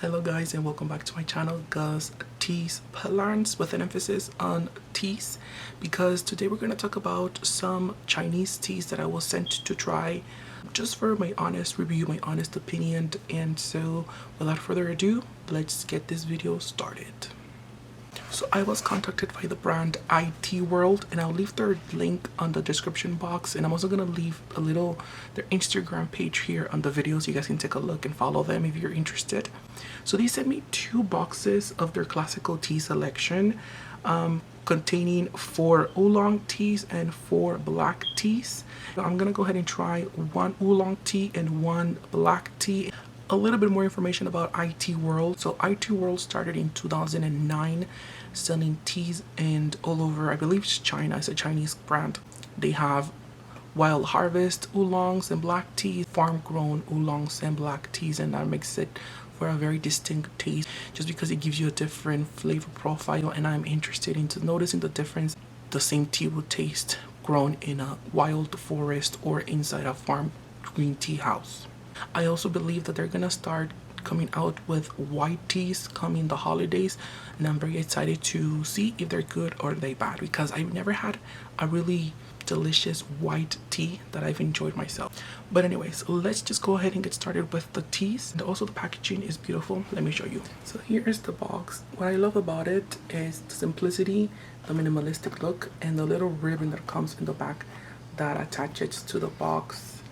Hello guys, and welcome back to my channel, Gus Teas Plants, with an emphasis on teas, because today we're going to talk about some Chinese teas that I was sent to try just for my honest review, my honest opinion. And so without further ado, let's get this video started. So I was contacted by the brand Iteaworld, and I'll leave their link on the description box, and I'm also gonna leave their Instagram page here on the video so you guys can take a look and follow them if you're interested. So they sent me 2 boxes of their classical tea selection, containing 4 oolong teas and 4 black teas. I'm gonna go ahead and try 1 oolong tea and 1 black tea. A little bit more information about Iteaworld. So Iteaworld started in 2009 selling teas and all over, I believe it's China. It's a Chinese brand. They have wild harvest oolongs and black teas, farm grown oolongs and black teas, and that makes it for a very distinct taste just because it gives you a different flavor profile, and I'm interested into noticing the difference the same tea would taste grown in a wild forest or inside a farm green tea house. I also believe that they're gonna start coming out with white teas coming the holidays, and I'm very excited to see if they're good or they bad, because I've never had a really delicious white tea that I've enjoyed myself. But anyways, let's just go ahead and get started with the teas. And also the packaging is beautiful. Let me show you. So here is the box. What I love about it is the simplicity, the minimalistic look, and the little ribbon that comes in the back that attaches to the box.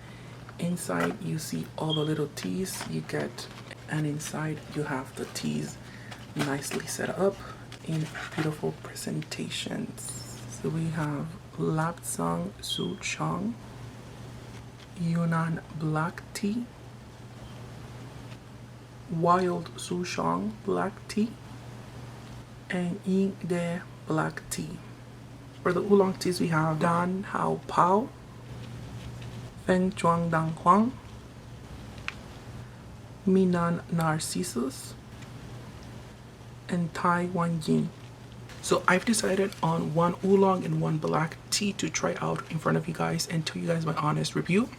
Inside you see all the little teas you get, and inside you have the teas nicely set up in beautiful presentations. So we have Lapsang Souchong, Yunnan black tea, Wild Souchong black tea, and Yingde black tea. For the oolong teas we have Dan Hao Pao, Feng Chuang Dang Huang, Minan Narcissus, and Tai Wan Yin. So I've decided on 1 oolong and 1 black tea to try out in front of you guys and tell you guys my honest review.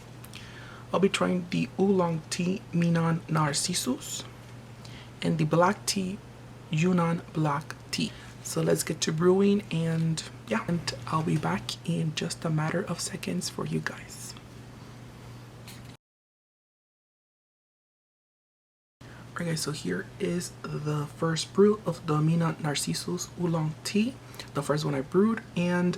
I'll be trying the oolong tea Minan Narcissus and the black tea Yunnan black tea. So let's get to brewing, and yeah, and I'll be back in just a matter of seconds for you guys. Okay, so here is the first brew of the Minan Narcissus oolong tea, the first one I brewed, and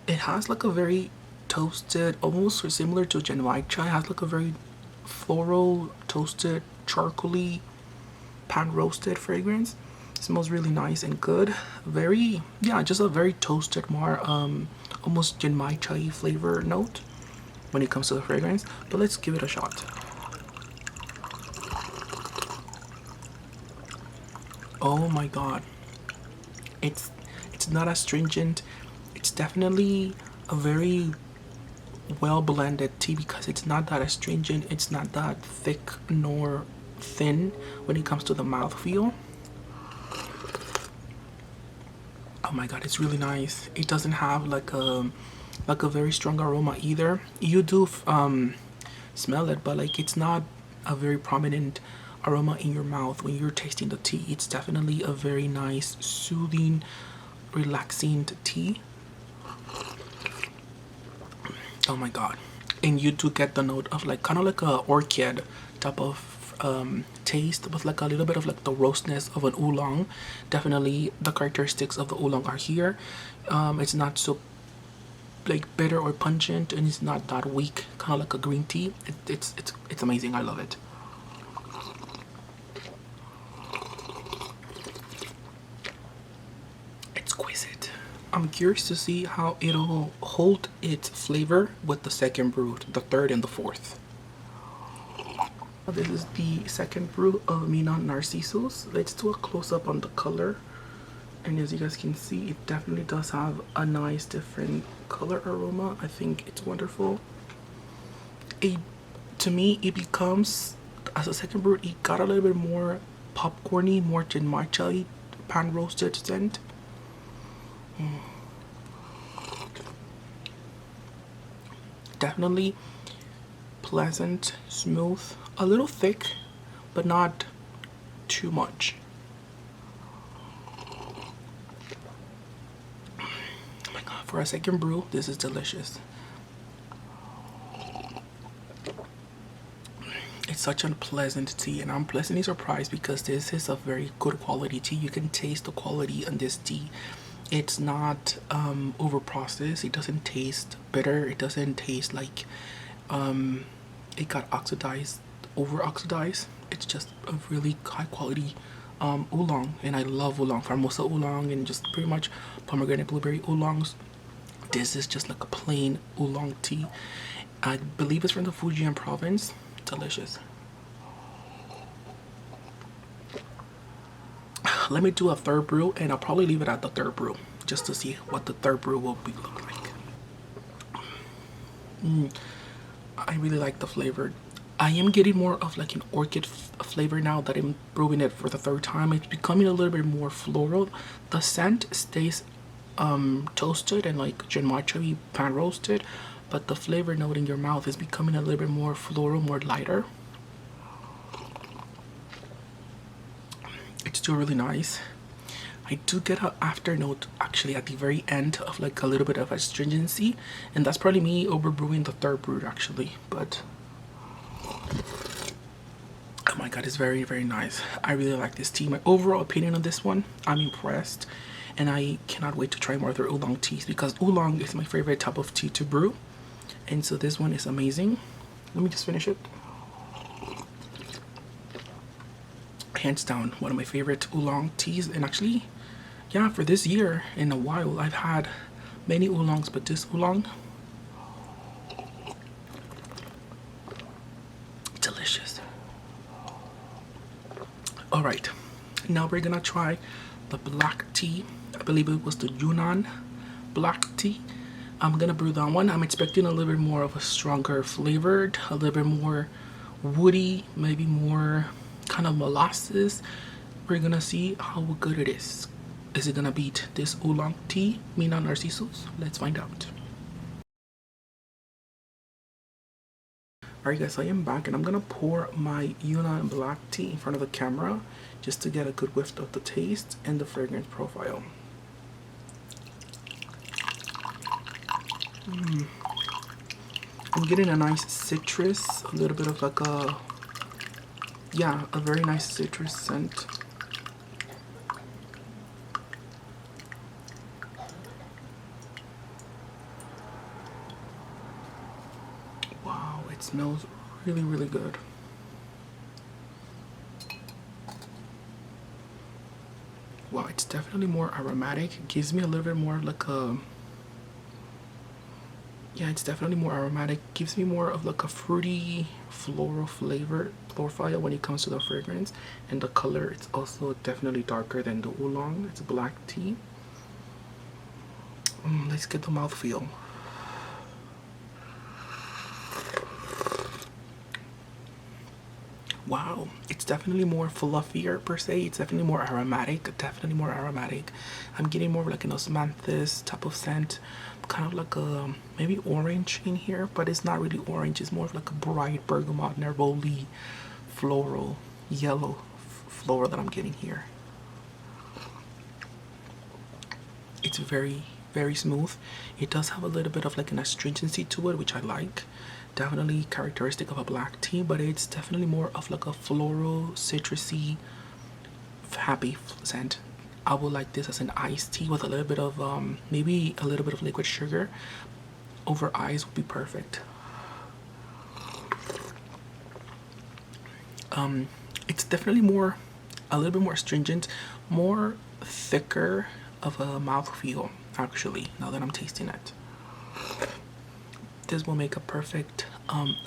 it has like a very toasted, almost similar to Genmai chai. It has like a very floral, toasted, charcoaly, pan roasted fragrance. It smells really nice and good. Very, yeah, just a very toasted, more almost Genmai chai flavor note when it comes to the fragrance. But let's give it a shot. Oh my god, it's not as stringent. It's definitely a very well blended tea because it's not that astringent, it's not that thick nor thin when it comes to the mouthfeel. Oh my god, it's really nice. It doesn't have like a very strong aroma either. You do smell it, but like it's not a very prominent aroma in your mouth when you're tasting the tea. It's definitely a very nice, soothing, relaxing tea. Oh my god. And you do get the note of like kind of like a orchid type of taste, with like a little bit of like the roastness of an oolong. Definitely the characteristics of the oolong are here. It's not so like bitter or pungent, and it's not that weak, kind of like a green tea. It's amazing. I love it. Exquisite. I'm curious to see how it'll hold its flavor with the second brew, the third and the fourth. This is the second brew of Minan Narcissus. Let's do a close-up on the color. And as you guys can see, it definitely does have a nice different color aroma. I think it's wonderful. To me, it becomes, as a second brew, it got a little bit more popcorny, more Genmai chai, pan roasted scent. Definitely pleasant, smooth, a little thick, but not too much. Oh my god, for a second brew, this is delicious. It's such a pleasant tea, and I'm pleasantly surprised because this is a very good quality tea. You can taste the quality on this tea. It's not over processed. It doesn't taste bitter. It doesn't taste like it got oxidized, over oxidized. It's just a really high quality oolong, and I love oolong, Formosa oolong, and just pretty much pomegranate blueberry oolongs. This is just like a plain oolong tea. I believe it's from the Fujian province. Delicious. Let me do a third brew, and I'll probably leave it at the third brew just to see what the third brew will be look like. I really like the flavor. I am getting more of like an orchid flavor now that I'm brewing it for the third time. It's becoming a little bit more floral. The scent stays toasted and like genmatcha pan roasted, but the flavor note in your mouth is becoming a little bit more floral, more lighter. It's still really nice. I do get an after note actually at the very end of like a little bit of astringency, and that's probably me overbrewing the third brew actually, but oh my god, it's very, very nice. I really like this tea. My overall opinion on this one, I'm impressed, and I cannot wait to try more of their oolong teas because oolong is my favorite type of tea to brew, and so this one is amazing. Let me just finish it. Hands down one of my favorite oolong teas, and actually, yeah, for this year in a while I've had many oolongs, but this oolong, delicious. All right, now we're gonna try the black tea. I believe it was the Yunnan black tea. I'm gonna brew that one. I'm expecting a little bit more of a stronger flavored, a little bit more woody, maybe more kind of molasses. We're gonna see how good it is. Is it gonna beat this oolong tea, Mina Narcissus? Let's find out. Alright guys, I am back, and I'm gonna pour my Yunnan black tea in front of the camera just to get a good whiff of the taste and the fragrance profile. I'm getting a nice citrus, a little bit of like a, yeah, a very nice citrus scent. Wow, it smells really, really good. Wow, it's definitely more aromatic. It gives me a little bit more like a, yeah, it's definitely more aromatic. Gives me more of like a fruity, floral flavor profile when it comes to the fragrance. And the color, it's also definitely darker than the oolong. It's black tea. Let's get the mouthfeel. Wow, it's definitely more fluffier per se. It's definitely more aromatic, definitely more aromatic. I'm getting more like an osmanthus type of scent, kind of like a maybe orange in here, but it's not really orange. It's more of like a bright bergamot, neroli, floral, yellow floral that I'm getting here. It's very, very smooth. It does have a little bit of like an astringency to it, which I like. Definitely characteristic of a black tea, but it's definitely more of like a floral, citrusy, happy scent. I would like this as an iced tea with a little bit of maybe a little bit of liquid sugar over ice would be perfect. It's definitely more, a little bit more astringent, more thicker of a mouthfeel actually, now that I'm tasting it. This will make a perfect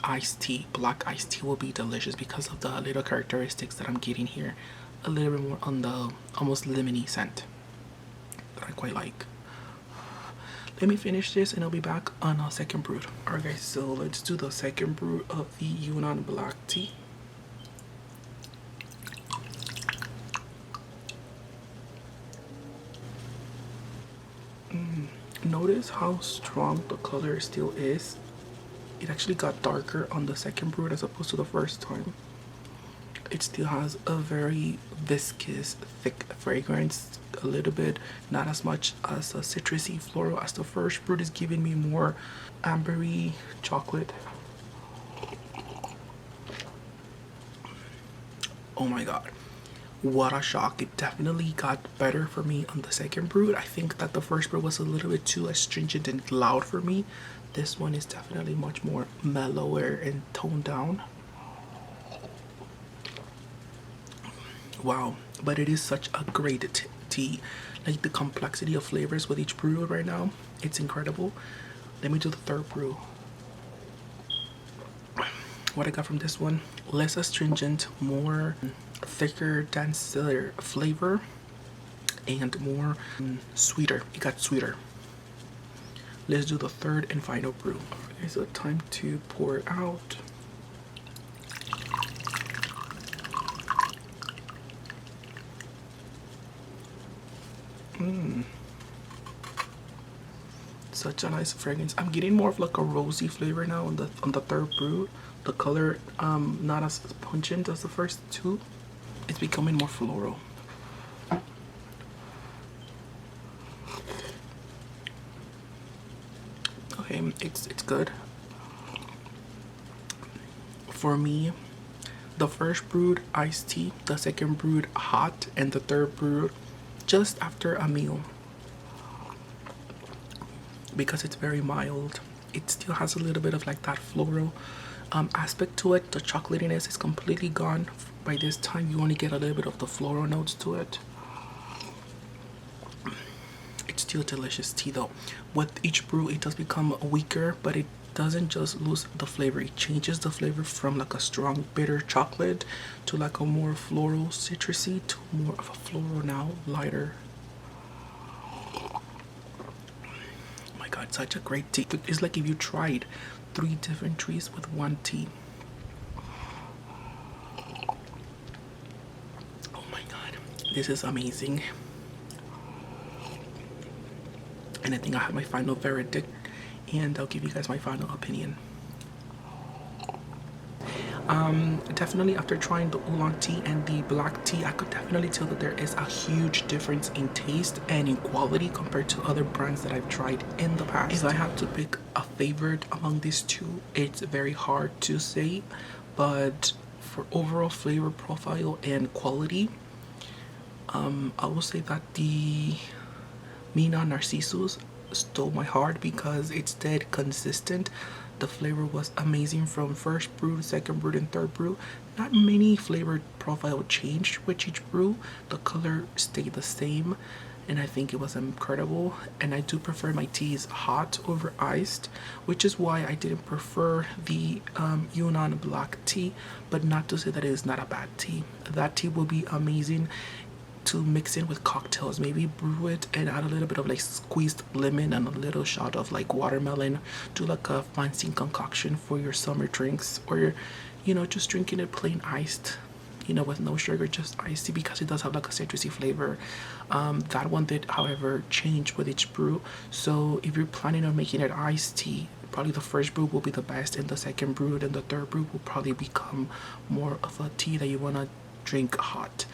iced tea. Black iced tea will be delicious because of the little characteristics that I'm getting here. A little bit more on the almost lemony scent that I quite like. Let me finish this and I'll be back on our second brew. Alright guys, so let's do the second brew of the Yunnan black tea. Notice how strong the color still is. It actually got darker on the second brew as opposed to the first time. it still has a very viscous, thick fragrance. A little bit, not as much as a citrusy floral as the first brew is giving me more ambery chocolate. Oh my god, what a shock. It definitely got better for me on the second brew. I think that the first brew was a little bit too astringent and loud for me. This one is definitely much more mellower and toned down. Wow, but it is such a great tea. Like the complexity of flavors with each brew right now, it's incredible. Let me do the third brew. What I got from this one, less astringent, more thicker, denser flavor, and more sweeter. It got sweeter. Let's do the third and final brew. Okay, so time to pour it out. Such a nice fragrance. I'm getting more of like a rosy flavor now on the third brew. The color not as pungent as the first two. It's becoming more floral. Okay, it's good. For me, the first brewed iced tea, the second brewed hot, and the third brewed just after a meal. Because it's very mild, it still has a little bit of like that floral aspect to it. The chocolatiness is completely gone. By this time you only get a little bit of the floral notes to it. It's still delicious tea though. With each brew it does become weaker, but it doesn't just lose the flavor, it changes the flavor from like a strong bitter chocolate to like a more floral citrusy to more of a floral now, lighter. God, such a great tea. It's like if you tried 3 different trees with one tea. Oh my god, this is amazing. And I think I have my final verdict, and I'll give you guys my final opinion. Definitely after trying the oolong tea and the black tea, I could definitely tell that there is a huge difference in taste and in quality compared to other brands that I've tried in the past. If I have to pick a favorite among these two, it's very hard to say, but for overall flavor profile and quality, I will say that the Mina Narcissus stole my heart because it's dead consistent. The flavor was amazing from first brew, second brew, and third brew. Not many flavor profile changed with each brew. The color stayed the same, and I think it was incredible. And I do prefer my teas hot over iced, which is why I didn't prefer the Yunnan black tea, but not to say that it is not a bad tea. That tea will be amazing to mix in with cocktails. Maybe brew it and add a little bit of like squeezed lemon and a little shot of like watermelon. Do like a fancy concoction for your summer drinks, or you know, just drinking it plain iced, you know, with no sugar, just iced tea, because it does have like a citrusy flavor. That one did, however, change with each brew. So if you're planning on making it iced tea, probably the first brew will be the best, and the second brew and the third brew will probably become more of a tea that you want to drink hot.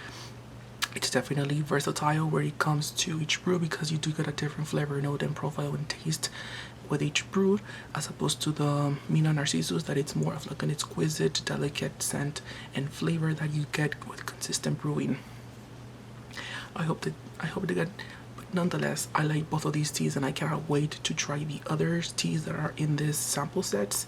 It's definitely versatile where it comes to each brew, because you do get a different flavor note and profile and taste with each brew, as opposed to the Mina Narcissus, that it's more of like an exquisite, delicate scent and flavor that you get with consistent brewing. I hope they get, but nonetheless, I like both of these teas, and I cannot wait to try the other teas that are in this sample sets.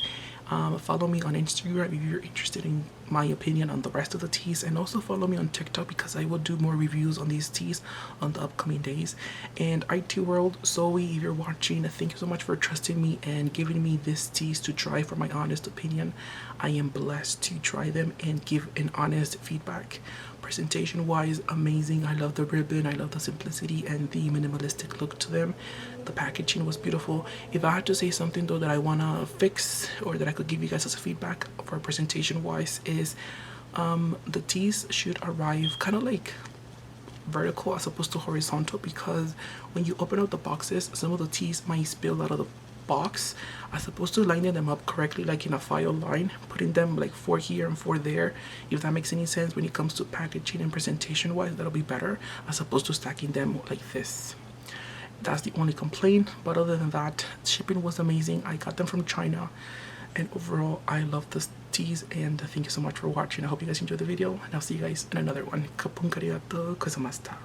Follow me on Instagram if you're interested in my opinion on the rest of the teas, and also follow me on TikTok because I will do more reviews on these teas on the upcoming days. And Iteaworld, Zoe, if you're watching, thank you so much for trusting me and giving me these teas to try for my honest opinion. I am blessed to try them and give an honest feedback. Presentation wise, amazing. I love the ribbon, I love the simplicity and the minimalistic look to them. The packaging was beautiful. If I had to say something though that I want to fix, or that I could give you guys as a feedback for presentation wise, is the teas should arrive kind of like vertical as opposed to horizontal, because when you open up the boxes, some of the teas might spill out of the box, I'm supposed to line them up correctly, like in a file line, putting them like 4 here and 4 there. If that makes any sense when it comes to packaging and presentation wise, that'll be better as opposed to stacking them like this. That's the only complaint, but other than that, shipping was amazing. I got them from China, and overall I love this teas, and thank you so much for watching. I hope you guys enjoyed the video, and I'll see you guys in another one. Kapun karigatou gozaimashita.